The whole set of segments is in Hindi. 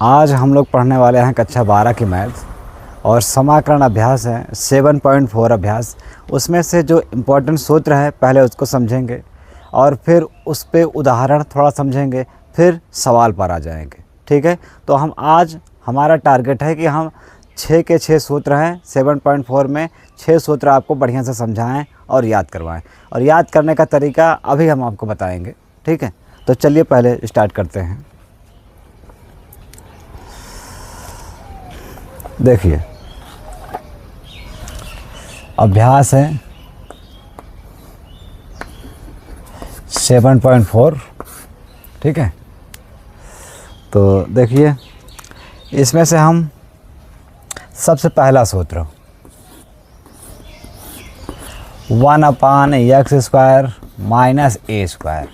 आज हम लोग पढ़ने वाले हैं कक्षा 12 की मैथ्स और समाकलन अभ्यास है 7.4 अभ्यास। उसमें से जो इम्पोर्टेंट सूत्र है पहले उसको समझेंगे और फिर उस पे उदाहरण थोड़ा समझेंगे, फिर सवाल पर आ जाएंगे। ठीक है, तो हम आज हमारा टारगेट है कि हम 6 के 6 सूत्र हैं 7.4 में 6 सूत्र आपको बढ़िया से समझाएं और याद करवाएं। और याद करने का तरीका अभी हम आपको बताएंगे। ठीक है, तो चलिए पहले स्टार्ट करते हैं। देखिए, अभ्यास है 7.4। ठीक है, तो देखिए इसमें से हम सबसे पहला सूत्र 1/x² माइनस a²,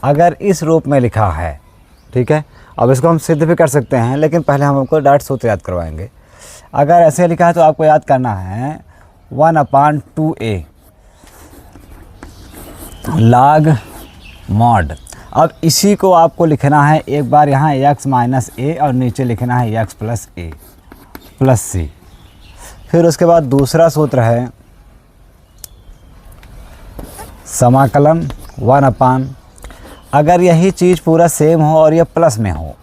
अगर इस रूप में लिखा है, ठीक है, अब इसको हम सिद्ध भी कर सकते हैं, लेकिन पहले हम आपको डायरेक्ट सूत्र याद करवाएंगे। अगर ऐसे लिखा है तो आपको याद करना है 1/2a log mod। अब इसी को आपको लिखना है एक बार यहाँ x माइनस a और नीचे लिखना है x plus a plus c। फिर उसके बाद दूसरा सूत्र है समाकलन 1/, अगर यही चीज़ पूरा सेम हो और ये प्लस में हो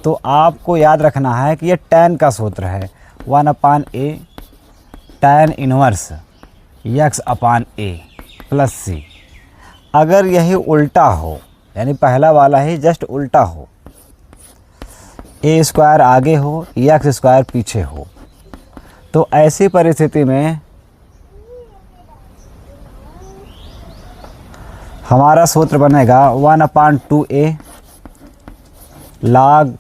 तो आपको याद रखना है कि ये tan का सूत्र है 1/a tan inverse x/a plus c। अगर यही उल्टा हो, यानी पहला वाला ही जस्ट उल्टा हो, a² आगे हो x² पीछे हो, तो ऐसी परिस्थिति में हमारा सूत्र बनेगा 1/2a log,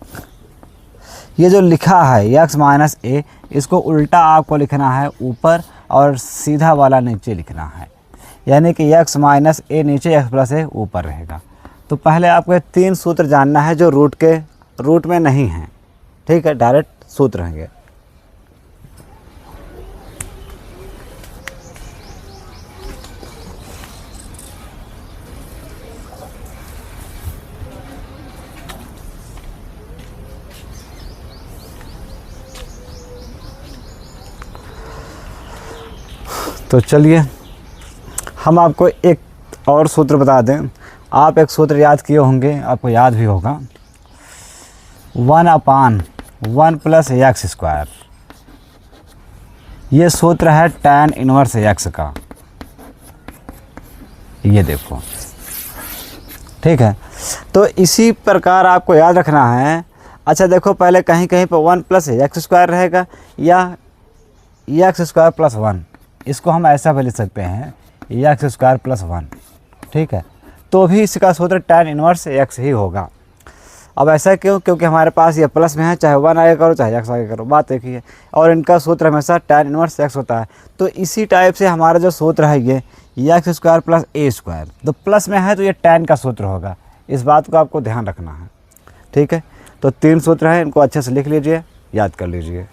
ये जो लिखा है x माइनस a, इसको उल्टा आपको लिखना है ऊपर और सीधा वाला नीचे लिखना है, यानी कि x माइनस a नीचे x प्लस a ऊपर रहेगा। तो पहले आपको ये 3 सूत्र जानना है जो रूट में नहीं हैं। ठीक है, डायरेक्ट सूत्र रहेंगे। तो चलिए हम आपको एक और सूत्र बता दें। आप एक सूत्र याद किए होंगे, आपको याद भी होगा 1/1 प्लस x²। ये सूत्र है tan इनवर्स x का, ये देखो। ठीक है, तो इसी प्रकार आपको याद रखना है। अच्छा देखो, पहले कहीं कहीं पर 1 प्लस x² रहेगा या x² प्लस 1, इसको हम ऐसा भी लिख सकते हैं x² प्लस 1। ठीक है, तो भी इसका सूत्र tan इनवर्स x ही होगा। अब ऐसा क्यों? क्योंकि हमारे पास ये प्लस में है, चाहे 1 आगे करो चाहे x आगे करो, बात एक ही है, और इनका सूत्र हमेशा tan इनवर्स x होता है। तो इसी टाइप से हमारा जो सूत्र है ये x² प्लस a², तो प्लस में है तो ये tan का सूत्र होगा। इस बात को आपको ध्यान रखना है। ठीक है, तो 3 सूत्र हैं, इनको अच्छे से लिख लीजिए, याद कर लीजिए।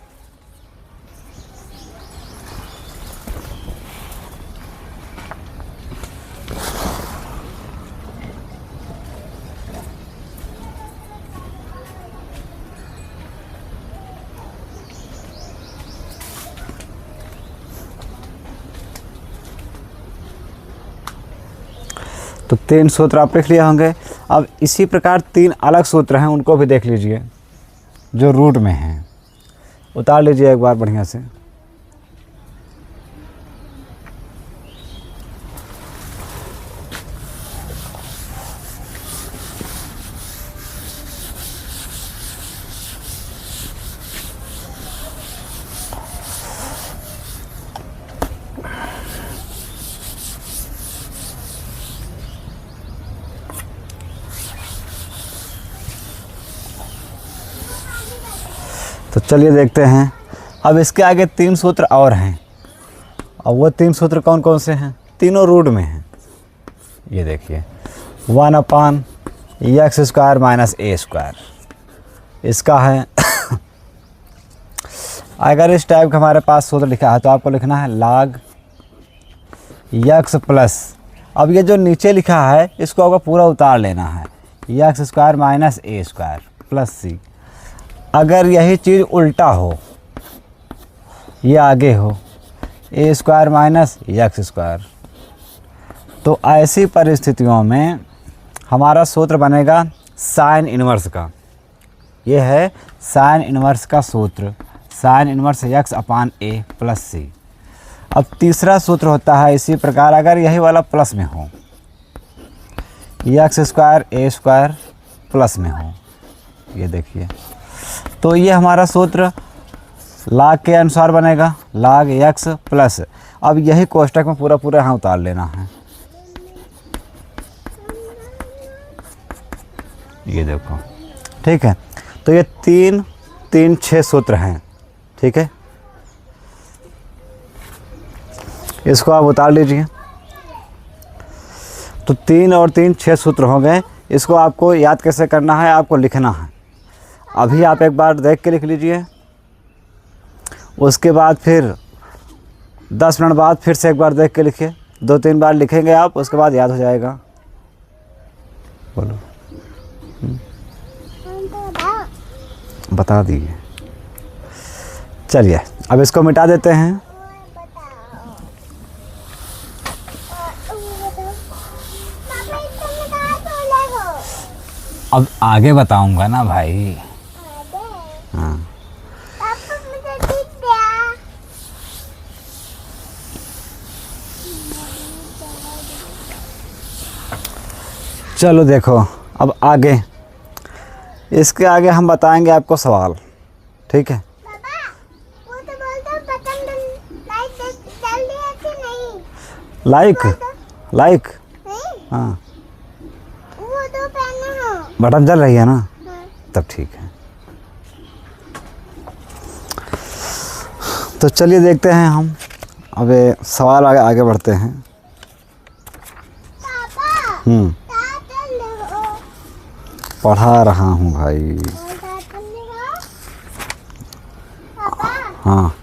तो 3 सूत्र आप लिख लिए होंगे। अब इसी प्रकार 3 अलग सूत्र हैं, उनको भी देख लीजिए जो रूट में हैं। उतार लीजिए एक बार बढ़िया से। तो चलिए देखते हैं। अब इसके आगे 3 सूत्र और हैं, और वो 3 सूत्र कौन कौन से हैं? तीनों रूट में हैं। ये देखिए 1/x² माइनस a², इसका है अगर इस टाइप का हमारे पास सूत्र लिखा है तो आपको लिखना है log x प्लस, अब ये जो नीचे लिखा है इसको आपको पूरा उतार लेना है, x² minus a² plus c। अगर यही चीज़ उल्टा हो, ये आगे हो, ए स्क्वायर माइनस एक्स स्क्वायर, तो ऐसी परिस्थितियों में हमारा सूत्र बनेगा साइन इन्वर्स का। ये है साइन इन्वर्स का सूत्र, साइन इन्वर्स एक्स अपान ए प्लस सी। अब तीसरा सूत्र होता है इसी प्रकार, अगर यही वाला प्लस में हो, एक्स स्क्वायर ए स्क्वायर प्लस में हो, ये देखिए, तो ये हमारा सूत्र लाग के अनुसार बनेगा, लाग एक्स प्लस। अब यही कोष्टक में पूरा पूरा यहाँ उतार लेना है, ये देखो, ठीक है। तो ये 3 3 6 सूत्र हैं, ठीक है। इसको आप उतार लीजिए, तो 3 और 3 6 सूत्र हो गए। इसको आपको याद कैसे करना है, आपको लिखना है। अभी आप एक बार देख के लिख लीजिए, उसके बाद फिर 10 मिनट बाद फिर से एक बार देख के लिखिए, 2-3 बार लिखेंगे आप, उसके बाद याद हो जाएगा। बोलो, बता दीजिए। चलिए अब इसको मिटा देते हैं। अब आगे बताऊंगा ना भाई। हाँ, चलो देखो, अब आगे, इसके आगे हम बताएंगे आपको सवाल, ठीक है। वो तो बोलते बटन डाल दिया कि नहीं? लाइक हाँ, वो तो पहना हो, बटन जल रही है ना? हाँ। तब ठीक है। तो चलिए देखते हैं हम, अब सवाल आगे बढ़ते हैं। पढ़ा रहा हूँ भाई। हाँ,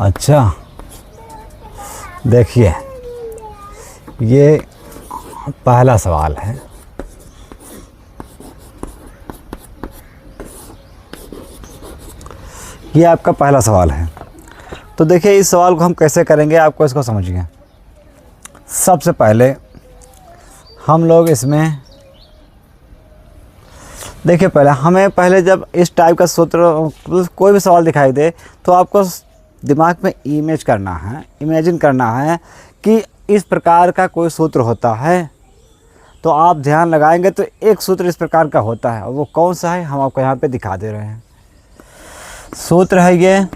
अच्छा, देखिए ये पहला सवाल है। ये आपका पहला सवाल है। तो देखिए इस सवाल को हम कैसे करेंगे, आपको इसको समझिए। सबसे पहले हम लोग इसमें देखिए, पहले जब इस टाइप का सूत्र, कोई भी सवाल दिखाई दे, तो आपको दिमाग में इमेजिन करना है कि इस प्रकार का कोई सूत्र होता है। तो आप ध्यान लगाएंगे तो एक सूत्र इस प्रकार का होता है, और वो कौन सा है हम आपको यहाँ पे दिखा दे रहे हैं। सूत्र है ये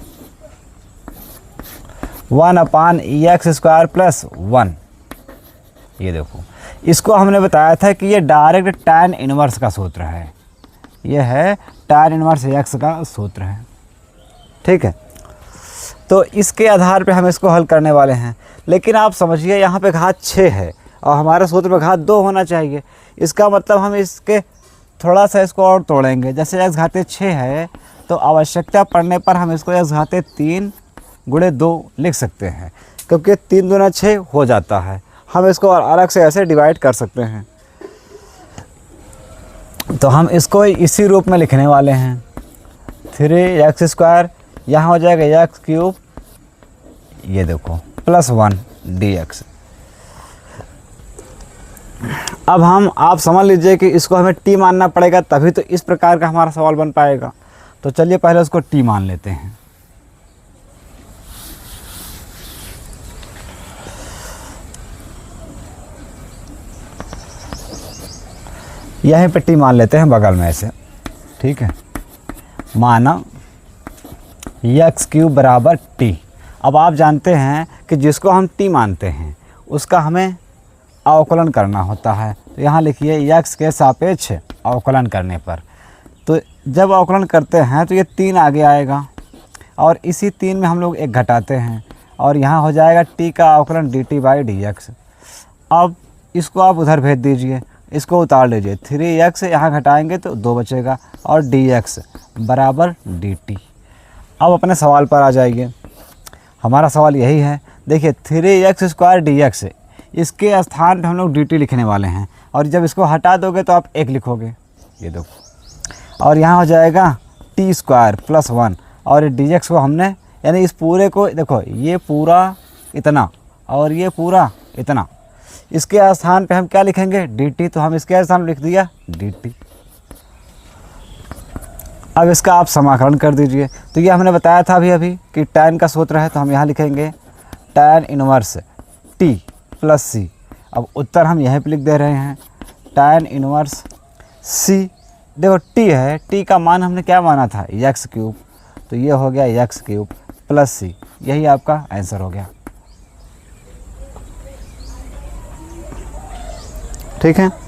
1/x² प्लस 1। ये देखो, इसको हमने बताया था कि ये डायरेक्ट tan इनवर्स का सूत्र है। ये है tan इनवर्स x का सूत्र है, ठीक है। तो इसके आधार पे हम इसको हल करने वाले हैं। लेकिन आप समझिए, यहाँ पे घात 6 है और हमारे सूत्र में घात 2 होना चाहिए। इसका मतलब हम इसके थोड़ा सा इसको और तोड़ेंगे। जैसे x घाते 6 है, तो आवश्यकता पड़ने पर हम इसको x घाते 3 × 2 लिख सकते हैं, क्योंकि 3 दूना 6 हो जाता है। हम इसको अलग से ऐसे डिवाइड कर सकते हैं। तो हम इसको इसी रूप में लिखने वाले हैं, 3x², यहाँ हो जाएगा x³, ये देखो प्लस 1 dx। अब आप समझ लीजिए कि इसको हमें t मानना पड़ेगा, तभी तो इस प्रकार का हमारा सवाल बन पाएगा। तो चलिए पहले उसको t मान लेते हैं। यहीं पे t मान लेते हैं बगल में ऐसे, ठीक है। माना x³ बराबर t। अब आप जानते हैं कि जिसको हम t मानते हैं उसका हमें अवकलन करना होता है। तो यहाँ लिखिए x के सापेक्ष अवकलन करने पर, तो जब अवकलन करते हैं तो ये 3 आगे आएगा, और इसी 3 में हम लोग 1 घटाते हैं, और यहाँ हो जाएगा t का अवकलन dt/dx। अब इसको आप उधर भेज दीजिए, इसको उतार लीजिए, 3x यहाँ घटाएंगे तो 2 बचेगा, और dx बराबर dt। अब अपने सवाल पर आ जाइए। हमारा सवाल यही है, देखिए 3x² dx, इसके स्थान पे हम लोग dt लिखने वाले हैं, और जब इसको हटा दोगे तो आप 1 लिखोगे, ये देखो, और यहाँ हो जाएगा टी स्क्वायर प्लस 1, और ये डी एक्स को हमने यानी इस पूरे को देखो, ये पूरा इतना और ये पूरा इतना, इसके स्थान पे हम क्या लिखेंगे, डी टी, तो हम इसके स्थान में लिख दिया डी टी। अब इसका आप समाकलन कर दीजिए। तो ये हमने बताया था अभी कि tan का सूत्र है, तो हम यहाँ लिखेंगे tan इनवर्स t प्लस सी। अब उत्तर हम यहीं पे लिख दे रहे हैं, tan इनवर्स c। देखो t है, t का मान हमने क्या माना था, x क्यूब, तो ये हो गया x क्यूब प्लस c, यही आपका आंसर हो गया। ठीक है।